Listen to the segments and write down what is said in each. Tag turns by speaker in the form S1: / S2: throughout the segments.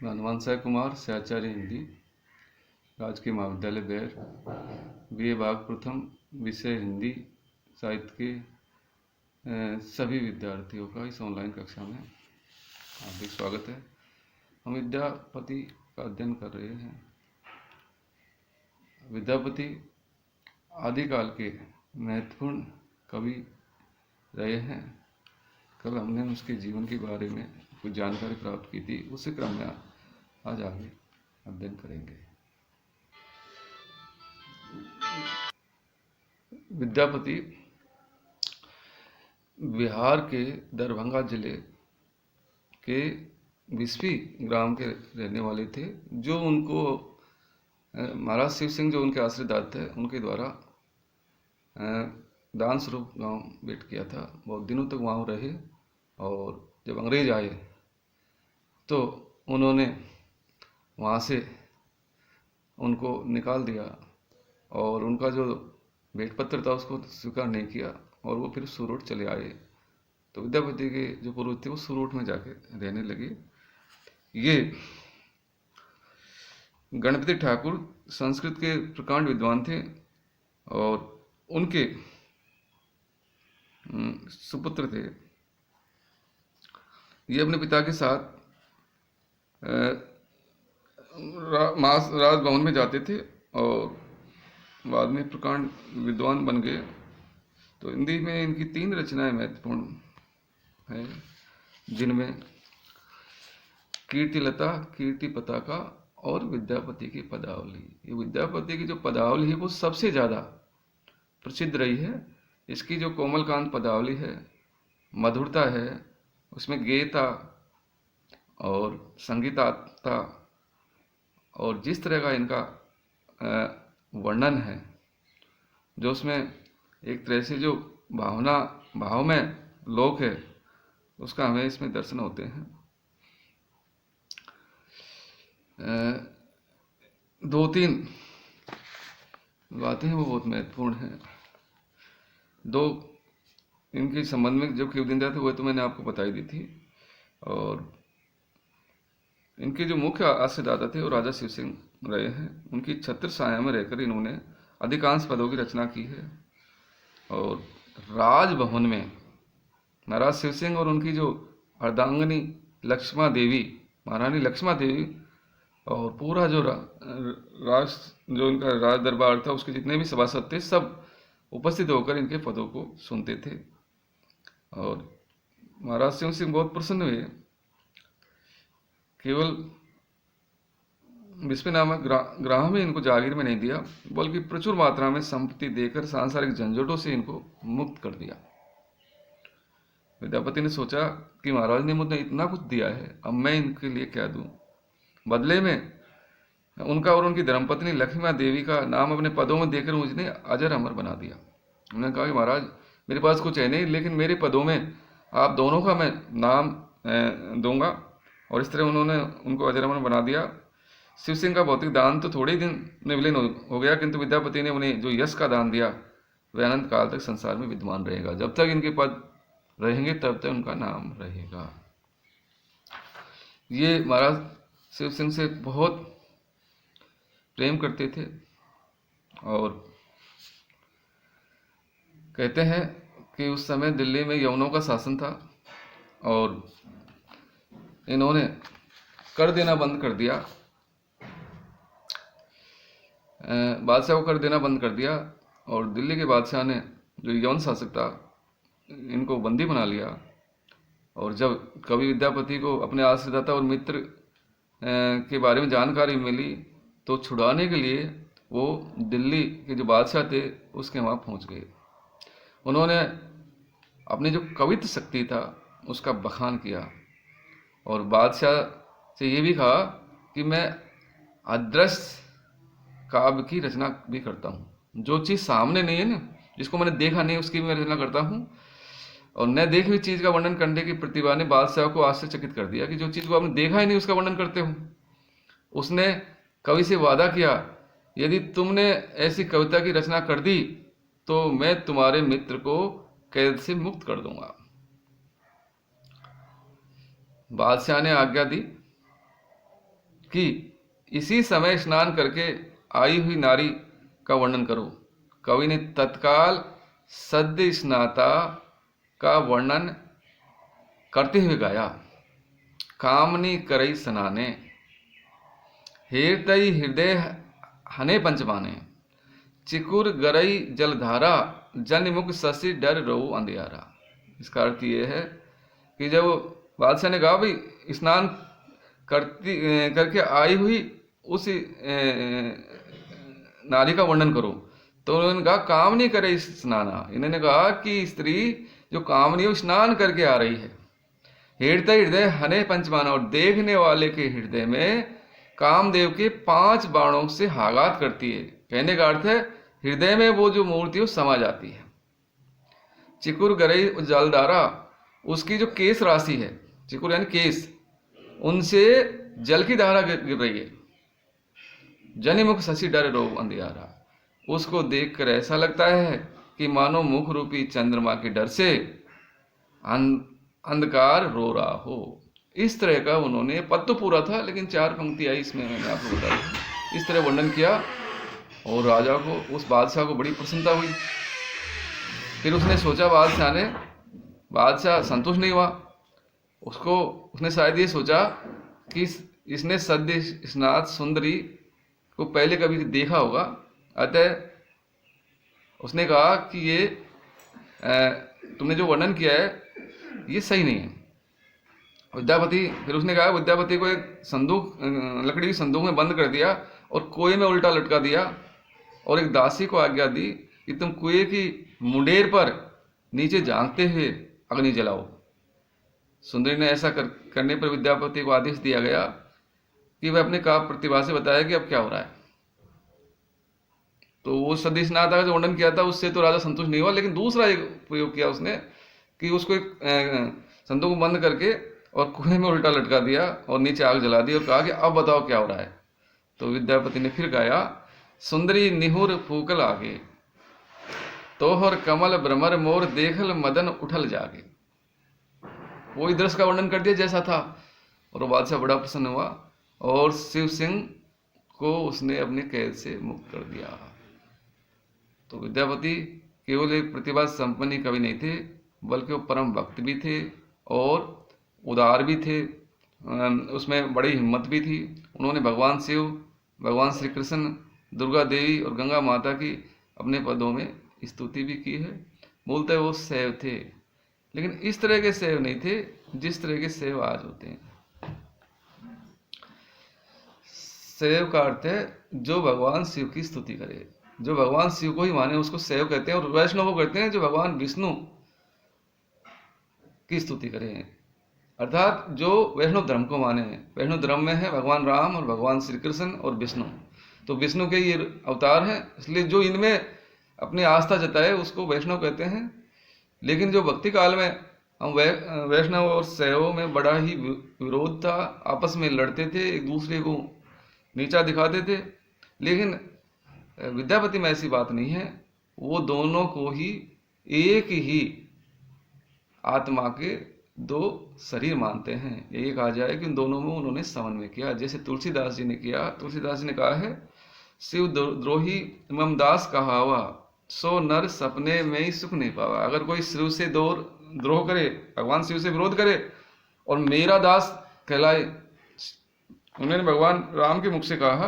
S1: मैं हनुमान साय कुमार से आचार्य हिंदी, राजकीय महाविद्यालय बेर, BA भाग प्रथम, विषय हिंदी साहित्य के सभी विद्यार्थियों का इस ऑनलाइन कक्षा में हार्दिक स्वागत है। हम विद्यापति का अध्ययन कर रहे हैं। विद्यापति आदिकाल के महत्वपूर्ण कवि रहे हैं। कल हमने उसके जीवन के बारे में कुछ जानकारी प्राप्त की थी, उसी क्रम में आज आगे अध्ययन करेंगे। विद्यापति बिहार के दरभंगा जिले के बिस्फी ग्राम के रहने वाले थे, जो उनको महाराज शिव सिंह जो उनके आश्रयदाता थे उनके द्वारा दान स्वरूप गांव भेंट किया था। बहुत दिनों तक वहाँ रहे और जब अंग्रेज आए तो उन्होंने वहाँ से उनको निकाल दिया और उनका जो भेंट पत्र था उसको स्वीकार नहीं किया और वो फिर सूरत चले आए। तो विद्यापति के जो पूर्वज थे वो सूरत में जाके रहने लगे। ये गणपति ठाकुर संस्कृत के प्रकांड विद्वान थे और उनके सुपुत्र थे। ये अपने पिता के साथ राजभवन में जाते थे और बाद में प्रकांड विद्वान बन गए। तो हिंदी में इनकी 3 रचनाएं महत्वपूर्ण हैं, जिनमें कीर्तिलता, कीर्ति पताका और विद्यापति की पदावली। ये विद्यापति की जो पदावली है वो सबसे ज़्यादा प्रसिद्ध रही है। इसकी जो कोमलकांत पदावली है, मधुरता है, उसमें गेयता और संगीतता और जिस तरह का इनका वर्णन है, जो उसमें एक तरह से जो भाव में लोक है, उसका हमें इसमें दर्शन होते हैं। 2-3 बातें हैं वो बहुत महत्वपूर्ण हैं। 2 इनके संबंध में जो किंवदंतियां थे वो तो मैंने आपको बताई दी थी। और इनके जो मुख्य आश्रयदाता थे वो राजा शिव सिंह रहे हैं। उनकी छत्र छाया में रहकर इन्होंने अधिकांश पदों की रचना की है। और राजभवन में महाराज शिव सिंह और उनकी जो अर्धांगिनी लक्ष्मा देवी, महारानी लक्ष्मा देवी, और पूरा जो जो इनका राज दरबार था, उसके जितने भी सभासद थे सब उपस्थित होकर इनके पदों को सुनते थे। और महाराज शिव सिंह बहुत प्रसन्न हुए। केवल बिस्फी नामक ग्राह में इनको जागीर में नहीं दिया, बल्कि प्रचुर मात्रा में संपत्ति देकर सांसारिक झंझटों से इनको मुक्त कर दिया। विद्यापति ने सोचा कि महाराज ने मुझे इतना कुछ दिया है, अब मैं इनके लिए क्या दूं। बदले में उनका और उनकी धर्मपत्नी लक्ष्मी देवी का नाम अपने पदों में देकर मुझे अजर अमर बना दिया। उन्होंने कहा कि महाराज मेरे पास कुछ है नहीं, लेकिन मेरे पदों में आप दोनों का मैं नाम दूंगा। और इस तरह उन्होंने उनको अजर अमर बना दिया। शिव सिंह का भौतिक दान तो थोड़े ही दिन में विलीन हो गया, किंतु विद्यापति ने उन्हें जो यश का दान दिया वह अनंत काल तक संसार में विद्यमान रहेगा। जब तक इनके पद रहेंगे तब तक उनका नाम रहेगा। ये महाराज शिव सिंह से बहुत प्रेम करते थे और कहते हैं कि उस समय दिल्ली में यवनों का शासन था और इन्होंने कर देना बंद कर दिया, बादशाह को कर देना बंद कर दिया। और दिल्ली के बादशाह ने जो यवन शासक था इनको बंदी बना लिया। और जब कवि विद्यापति को अपने आश्रयदाता और मित्र के बारे में जानकारी मिली तो छुड़ाने के लिए वो दिल्ली के जो बादशाह थे उसके वहाँ पहुँच गए। उन्होंने अपनी जो कवित्व शक्ति था उसका बखान किया और बादशाह से ये भी कहा कि मैं अदृश्य काव्य की रचना भी करता हूँ। जो चीज़ सामने नहीं है ना, जिसको मैंने देखा नहीं, उसकी मैं रचना करता हूँ। और न देखी हुई चीज़ का वर्णन करने की प्रतिभा ने बादशाह को आश्चर्यचकित कर दिया कि जो चीज़ को आपने देखा ही नहीं उसका वर्णन करते हो। उसने कवि से वादा किया, यदि तुमने ऐसी कविता की रचना कर दी तो मैं तुम्हारे मित्र को कैद से मुक्त कर दूंगा। बादशाह ने आज्ञा दी कि इसी समय स्नान करके आई हुई नारी का वर्णन करो। कवि ने तत्काल सद्य स्नाता का वर्णन करते हुए गाया। कामनी करई स्नाने, हेतई हृदय हने पंचमाने, चिकुर गरई जलधारा, जन्मुख शशि डर रहो अंधियारा। इसका अर्थ ये है कि जब बादशाह ने कहा भाई स्नान करके आई हुई उस नारी का वर्णन करो, तो उन्होंने कहा कामनी करे स्नाना। इन्होंने कहा कि स्त्री जो कामनी वो स्नान करके आ रही है। हृदय हृदय हने पंचमाना, और देखने वाले के हृदय में कामदेव के 5 बाणों से आघात करती है। कहने का अर्थ है हृदय में वो जो मूर्ति वो समा जाती है। चिकुर गरई जलधारा, उसकी जो केस राशि है, चिकुर यानी केस, उनसे जल की धारा गिर रही है। जनिमुख शशि डर रो अंधियारा, उसको देखकर ऐसा लगता है कि मानो मुख रूपी चंद्रमा के डर से अंधकार रो रहा हो। इस तरह का उन्होंने, पद तो पूरा था लेकिन 4 पंक्ति आई इसमें, मैंने आपको बता दी। इस तरह वर्णन किया और राजा को, उस बादशाह को बड़ी प्रसन्नता हुई। फिर उसने सोचा, बादशाह संतुष्ट नहीं हुआ। उसने शायद ये सोचा कि इसने सद्य स्नात सुंदरी को पहले कभी देखा होगा, अतः उसने कहा कि ये तुमने जो वर्णन किया है ये सही नहीं है। फिर उसने कहा विद्यापति को एक संदूक, लकड़ी की संदूक में बंद कर दिया और कुएं में उल्टा लटका दिया, और एक दासी को आज्ञा दी कि तुम कुएं की मुंडेर पर नीचे झांकते हुए अग्नि जलाओ। सुंदरी ने ऐसा करने पर विद्यापति को आदेश दिया गया कि वह अपने काव्य प्रतिभा से बताया कि अब क्या हो रहा है। तो वो सद्य स्नाता का जो वर्णन किया था उससे तो राजा संतुष्ट नहीं हुआ, लेकिन दूसरा एक प्रयोग किया उसने कि उसको एक संदूक बंद करके और कुएं में उल्टा लटका दिया और नीचे आग जला दी और कहा कि अब बताओ क्या हो रहा है। तो विद्यापति ने फिर गाया, सुंदरी निहुर फूकल आगे, तोहर कमल भ्रमर मोर देखल मदन उठल जागे। वही दृश्य का वर्णन कर दिया जैसा था, और बादशाह बड़ा प्रसन्न हुआ और शिव सिंह को उसने अपने कैद से मुक्त कर दिया। तो विद्यापति केवल एक प्रतिभा संपन्न कवि नहीं थे, बल्कि वो परम भक्त भी थे और उदार भी थे। उसमें बड़ी हिम्मत भी थी। उन्होंने भगवान शिव, भगवान श्री कृष्ण, दुर्गा देवी और गंगा माता की अपने पदों में स्तुति भी की है। बोलते वो शैव थे, लेकिन इस तरह के शैव नहीं थे जिस तरह के शैव आज होते हैं। शैव का अर्थ है जो भगवान शिव की स्तुति करे, जो भगवान शिव को ही माने उसको शैव कहते हैं। और वैष्णव वो करते हैं जो भगवान विष्णु की स्तुति करें, अर्थात जो वैष्णव धर्म को माने। वैष्णव धर्म में है भगवान राम और भगवान श्री कृष्ण और विष्णु, तो विष्णु के ये अवतार हैं, इसलिए जो इनमें अपनी आस्था जताए उसको वैष्णव कहते हैं। लेकिन जो भक्ति काल में हम वैष्णव और शैवों में बड़ा ही विरोध था, आपस में लड़ते थे, एक दूसरे को नीचा दिखाते थे। लेकिन विद्यापति में ऐसी बात नहीं है, वो दोनों को ही एक ही आत्मा के 2 शरीर मानते हैं। यही कहा जाए कि उन दोनों में उन्होंने समन्वय किया, जैसे तुलसीदास जी ने किया। तुलसीदास जी ने कहा है, शिव द्रोही ममदास कहावा, सो नर सपने में ही सुख नहीं पावा। अगर कोई शिव से द्रोह करे, भगवान शिव से विरोध करे और मेरा दास कहलाए, उन्होंने भगवान राम के मुख से कहा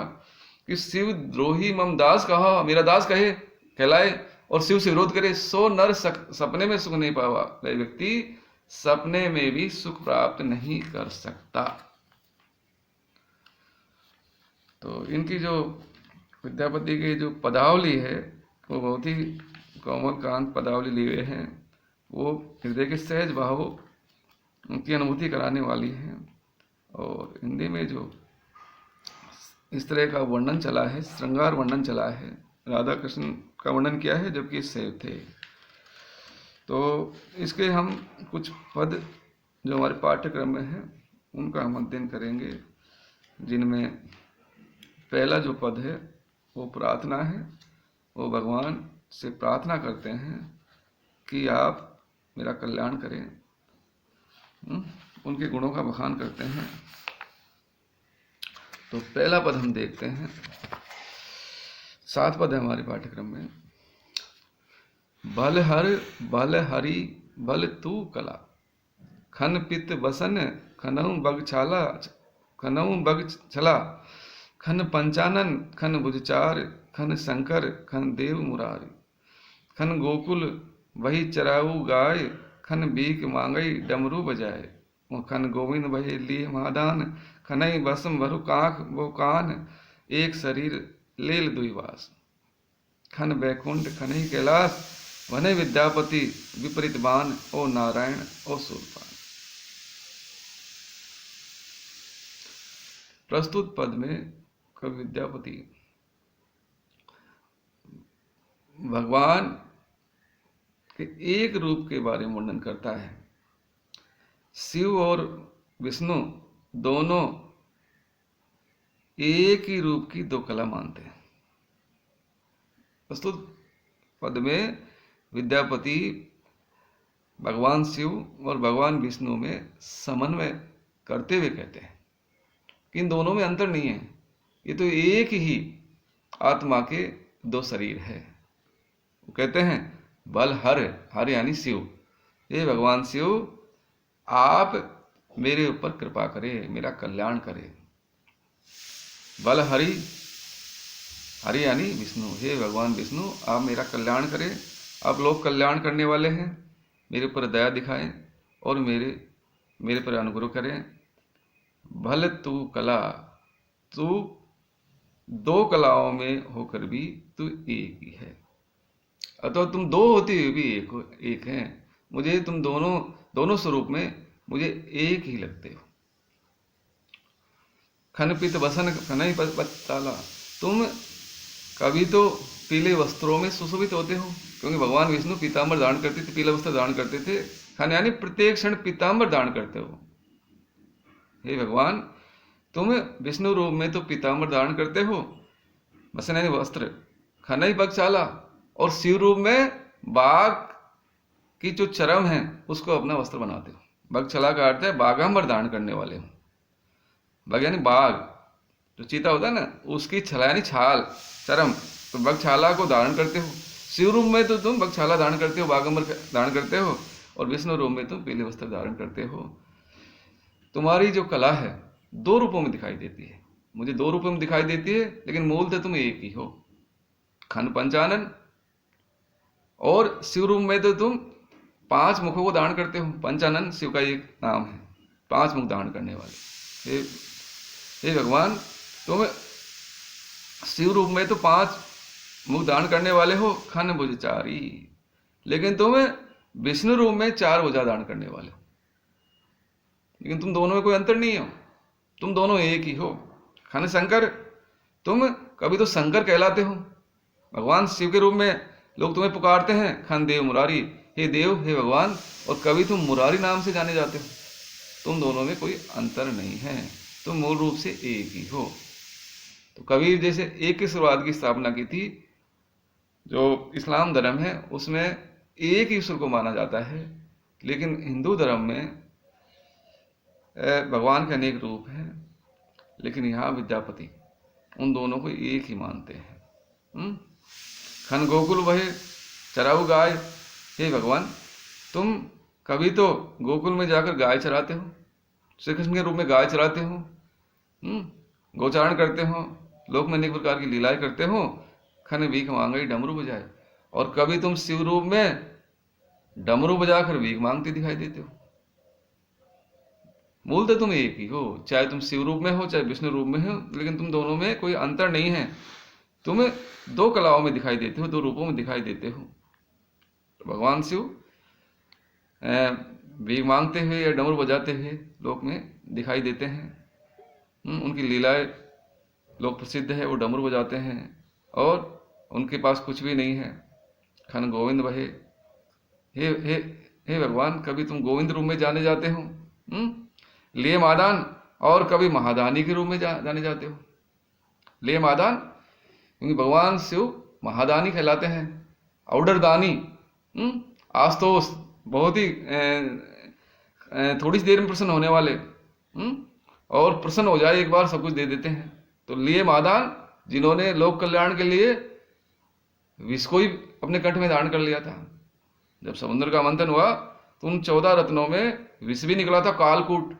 S1: कि शिव द्रोही मम दास कहा, मेरा दास कहे कहलाए और शिव से विरोध करे, सो नर सपने में सुख नहीं पावा। वह व्यक्ति सपने में भी सुख प्राप्त नहीं कर सकता। तो इनकी जो विद्यापति की जो पदावली है वो बहुत ही कोमल कांत पदावली लिए हुए हैं। वो हृदय के सहज भाव उनकी अनुभूति कराने वाली है। और हिंदी में जो इस तरह का वर्णन चला है, श्रृंगार वर्णन चला है, राधा कृष्ण का वर्णन किया है जबकि शैव थे। तो इसके हम कुछ पद जो हमारे पाठ्यक्रम में है उनका हम अध्ययन करेंगे, जिनमें पहला जो पद है वो प्रार्थना है। वो भगवान से प्रार्थना करते हैं कि आप मेरा कल्याण करें, उनके गुणों का बखान करते हैं। तो पहला पद हम देखते हैं, 7 पद है हमारे पाठ्यक्रम में। बल हर बल हरि बल तू कला, खन पित बसन खनऊ बग छाला, खनऊ बग छला, खन पंचानन खन बुझचार, खन शंकर खन देव मुरारी, खन गोकुल वही चराऊ गाय, खन बीक मांगई डमरू बजाए, खन गोविंद भये लिए मादान, खनई बसम भरु काख वो कान, एक शरीर लेल दुईवास, खन बैकुंठ खनई कैलाश, वनय विद्यापति विपरीत बान, ओ नारायण ओ सूरपान। प्रस्तुत पद में कवि विद्यापति भगवान के एक रूप के बारे में वर्णन करता है। शिव और विष्णु दोनों एक ही रूप की दो कला मानते हैं। प्रस्तुत पद में विद्यापति भगवान शिव और भगवान विष्णु में समन्वय करते हुए कहते हैं कि इन दोनों में अंतर नहीं है, ये तो एक ही आत्मा के दो शरीर है। वो कहते हैं बल हर यानी शिव, हे भगवान शिव आप मेरे ऊपर कृपा करें, मेरा कल्याण करें। बल हरि यानी विष्णु, हे भगवान विष्णु आप मेरा कल्याण करें, आप लोग कल्याण करने वाले हैं, मेरे ऊपर दया दिखाएं और मेरे पर अनुग्रह करें। भले तू कला, तू दो कलाओं में होकर भी तू एक ही है, अथवा तुम दो होते हुए भी एक हैं। मुझे तुम दोनों स्वरूप में मुझे एक ही लगते हो। खन पित बसन खनई पताला, तुम कभी तो पीले वस्त्रों में सुशोभित होते हो, क्योंकि भगवान विष्णु पीताम्बर धारण करते थे, पीले वस्त्र धारण करते थे। खन यानी प्रत्येक क्षण पीताम्बर धारण करते हो। हे भगवान तुम विष्णु रूप में तो पीताम्बर धारण करते हो, बसन यानी वस्त्र, खनई बगचाला, और शिव रूप में बाघ की जो चरम है उसको अपना वस्त्र बनाते हो। बगछला का अर्थ है बाघांबर धारण करने वाले हो। बग यानी बाघ, जो चीता होता है ना, उसकी छला यानी छाल, चरम, तो बगछाला को धारण करते हो। शिव रूप में तो तुम बगछाला धारण करते हो, बाघांबर धारण करते हो, और विष्णु रूप में तुम पीले वस्त्र धारण करते हो। तुम्हारी जो कला है दो रूपों में दिखाई देती है, मुझे दो रूपों में दिखाई देती है, लेकिन मूलतः तुम एक ही हो। खन पंचानन, और शिव रूप में तो तुम 5 मुखों को धारण करते हो। पंचानन शिव का एक नाम है, 5 मुख धारण करने वाले। हे भगवान तुम शिव रूप में तो 5 मुख धारण करने वाले हो, खन भुजचारी, लेकिन तुम विष्णु रूप में 4 भुजा धारण करने वाले हो। लेकिन तुम दोनों में कोई अंतर नहीं हो, तुम दोनों एक ही हो। खन शंकर, तुम कभी तो शंकर कहलाते हो, भगवान शिव के रूप में लोग तुम्हें पुकारते हैं। खन देव मुरारी, हे देव हे भगवान, और कभी तुम मुरारी नाम से जाने जाते हो। तुम दोनों में कोई अंतर नहीं है, तुम मूल रूप से एक ही हो। तो कबीर जैसे एक की शुरुआत की स्थापना की थी, जो इस्लाम धर्म है उसमें एक ही ईश्वर को माना जाता है, लेकिन हिंदू धर्म में भगवान के अनेक रूप हैं, लेकिन यहाँ विद्यापति उन दोनों को एक ही मानते हैं। खन गोकुल वही चराऊ गाय, हे भगवान तुम कभी तो गोकुल में जाकर गाय चराते हो, श्री कृष्ण के रूप में गाय चराते हो, गोचारण करते हो, लोक में अनेक प्रकार की लीलाएं करते हो। खन भीख मांगई डमरू बजाए, और कभी तुम शिव रूप में डमरू बजाकर भीख मांगते दिखाई देते हो। मूल तो तुम एक ही हो, चाहे तुम शिव रूप में हो चाहे विष्णु रूप में हो, लेकिन तुम दोनों में कोई अंतर नहीं है। तुम दो कलाओं में दिखाई देते हो, दो रूपों में दिखाई देते हो। तो भगवान शिव भीख मांगते हुए या डमरू बजाते हुए लोक में दिखाई देते हैं। उनकी लीलाएं लोक प्रसिद्ध है, वो डमरू बजाते हैं और उनके पास कुछ भी नहीं है। खन गोविंद भये, हे भगवान कभी तुम गोविंद रूप में जाने जाते हो, लिए मादान, और कभी महादानी के रूप में जाने जाते हो। लिए मादान क्योंकि भगवान शिव महादानी कहलाते हैं, औडर दानी, आस्तोष, बहुत ही थोड़ी सी देर में प्रसन्न होने वाले, और प्रसन्न हो जाए एक बार सब कुछ दे देते हैं। तो लिए महादान जिन्होंने लोक कल्याण के लिए विष को ही अपने कंठ में धारण कर लिया था। जब समुद्र का मंथन हुआ तो उन 14 रत्नों में विष भी निकला था, कालकूट,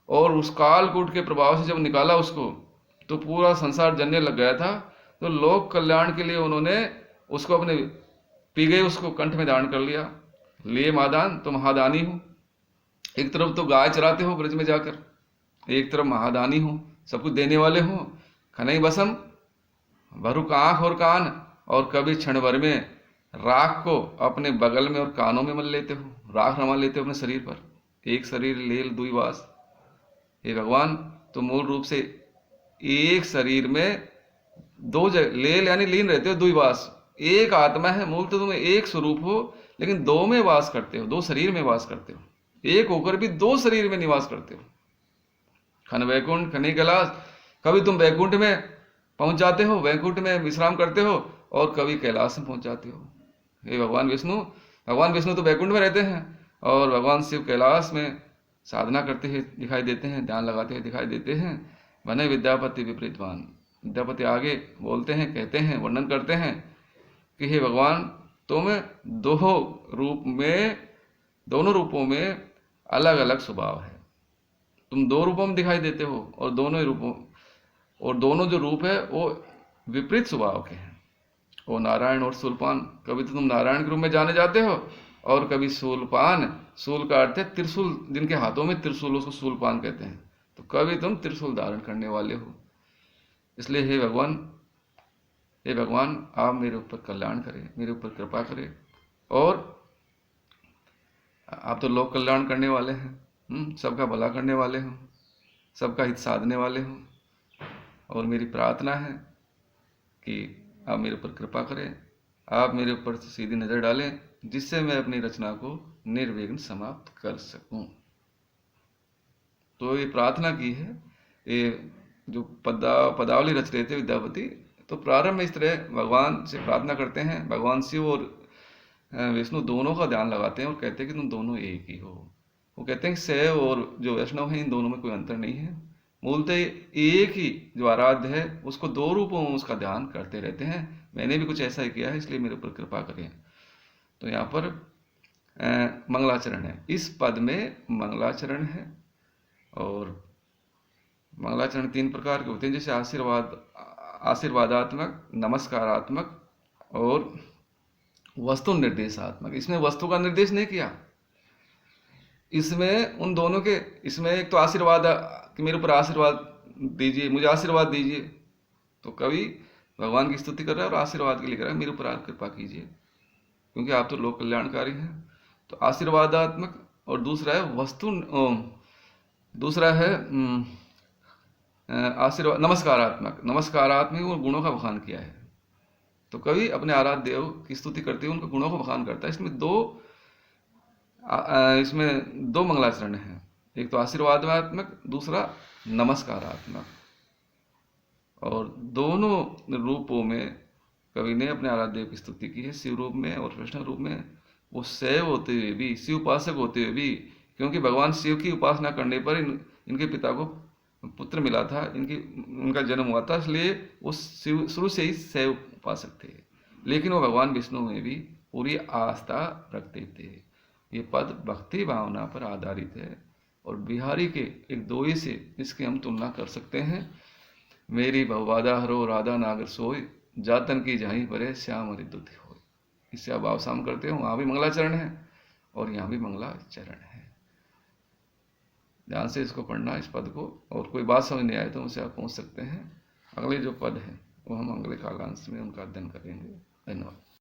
S1: और उस कालकूट के प्रभाव से जब निकाला उसको तो पूरा संसार जलने लग गया था। तो लोक कल्याण के लिए उन्होंने उसको अपने पी गए, उसको कंठ में धारण कर लिया। लिए महादान तो महादानी हो, एक तरफ तो गाय चराते हो ब्रज में जाकर, एक तरफ महादानी हो, सब कुछ देने वाले हो। खनई बसम भरुक आंख और कान, और कभी क्षण भर में राख को अपने बगल में और कानों में मल लेते हो, राख रमा लेते हो अपने शरीर पर। एक शरीर लेल दुई वास। हे भगवान, तो मूल रूप से एक शरीर में दो जगह लेल यानी लीन रहते हो, दुई वास, एक आत्मा है, मूल तो तुम एक स्वरूप हो, लेकिन दो में वास करते हो, दो शरीर में वास करते हो, एक होकर भी दो शरीर में निवास करते हो। खन वैकुंठ खनी कैलाश, कभी तुम वैकुंठ में पहुंच जाते हो, वैकुंठ में विश्राम करते हो, और कभी कैलाश में पहुंच जाते हो। हे भगवान विष्णु तो वैकुंठ में रहते हैं, और भगवान शिव कैलाश में साधना करते हुए दिखाई देते हैं, ध्यान लगाते हुए दिखाई देते हैं। बने विद्यापति विपरीतवान। विद्यापति आगे बोलते हैं, कहते हैं, वर्णन करते हैं कि हे भगवान, तुम दोनों रूपों में अलग अलग स्वभाव है। तुम दो रूपों में दिखाई देते हो, और दोनों जो रूप है वो विपरीत स्वभाव के हैं। वो नारायण और शूलपान, कभी तो तुम नारायण के रूप में जाने जाते हो, और कभी शूलपान, शूल का अर्थ है त्रिशूल, जिनके हाथों में त्रिशूल, उसको शूलपान कहते हैं। तो कभी तुम त्रिशूल धारण करने वाले हो। इसलिए हे भगवान, आप मेरे ऊपर कल्याण करें, मेरे ऊपर कृपा करें, और आप तो लोक कल्याण करने वाले हैं, सबका भला करने वाले हो, सबका हित साधने वाले हो। और मेरी प्रार्थना है कि आप मेरे ऊपर कृपा करें, आप मेरे ऊपर सीधी नज़र डालें, जिससे मैं अपनी रचना को निर्विघ्न समाप्त कर सकूं। तो ये प्रार्थना की है। ये जो पदावली रच रहे थे विद्यापति, तो प्रारंभ में इस तरह भगवान से प्रार्थना करते हैं। भगवान शिव और विष्णु दोनों का ध्यान लगाते हैं और कहते हैं कि तुम दोनों एक ही हो। वो कहते हैं कि शैव और जो वैष्णव है, इन दोनों में कोई अंतर नहीं है, मूलतः एक ही जो आराध्य है उसको दो रूपों में उसका ध्यान करते रहते हैं। मैंने भी कुछ ऐसा ही किया है, इसलिए मेरे ऊपर कृपा करें। तो यहाँ पर मंगलाचरण है, इस पद में मंगलाचरण है। और मंगलाचरण 3 प्रकार के होते हैं, जैसे आशीर्वादात्मक, नमस्कारात्मक और वस्तु निर्देशात्मक। इसमें वस्तु का निर्देश नहीं किया, इसमें उन दोनों के, इसमें एक तो आशीर्वाद कि मेरे ऊपर आशीर्वाद दीजिए, मुझे आशीर्वाद दीजिए, तो कभी भगवान की स्तुति कर रहा है और आशीर्वाद के लिए कर रहा है, मेरे ऊपर कृपा कीजिए, क्योंकि आप तो लोक कल्याणकारी हैं। तो आशीर्वादात्मक। और दूसरा है आशीर्वाद नमस्कारात्मक वो गुणों का बखान किया है। तो कभी अपने आराध्य देव की स्तुति करते हुए उनके गुणों का बखान करता है। इसमें दो मंगलाचरण हैं, एक तो आशीर्वादात्मक, दूसरा नमस्कारात्मक। और दोनों रूपों में कवि ने अपने आराध्य देव की स्तुति की है, शिव रूप में और कृष्ण रूप में। वो शैव होते हुए भी, शिव उपासक होते हुए भी, क्योंकि भगवान शिव की उपासना करने पर इनके पिता को पुत्र मिला था, उनका जन्म हुआ था, इसलिए वो शिव शुरू से ही शैव उपासक थे। लेकिन वो भगवान विष्णु में भी पूरी आस्था रखते थे। ये पद भक्ति भावना पर आधारित है, और बिहारी के एक दोहे से इसकी हम तुलना कर सकते हैं। मेरी भवबाधा हरो राधा नागर सोय, जातन की जाही परे श्याम हरि दुति होय। इससे आप भावसाम करते हो, वहाँ भी मंगलाचरण है और यहाँ भी मंगलाचरण है। ध्यान से इसको पढ़ना, इस पद को, और कोई बात समझ नहीं आए तो मुझसे आप पूछ सकते हैं। अगले जो पद है वो हम अगले कालांश में उनका अध्ययन करेंगे। धन्यवाद।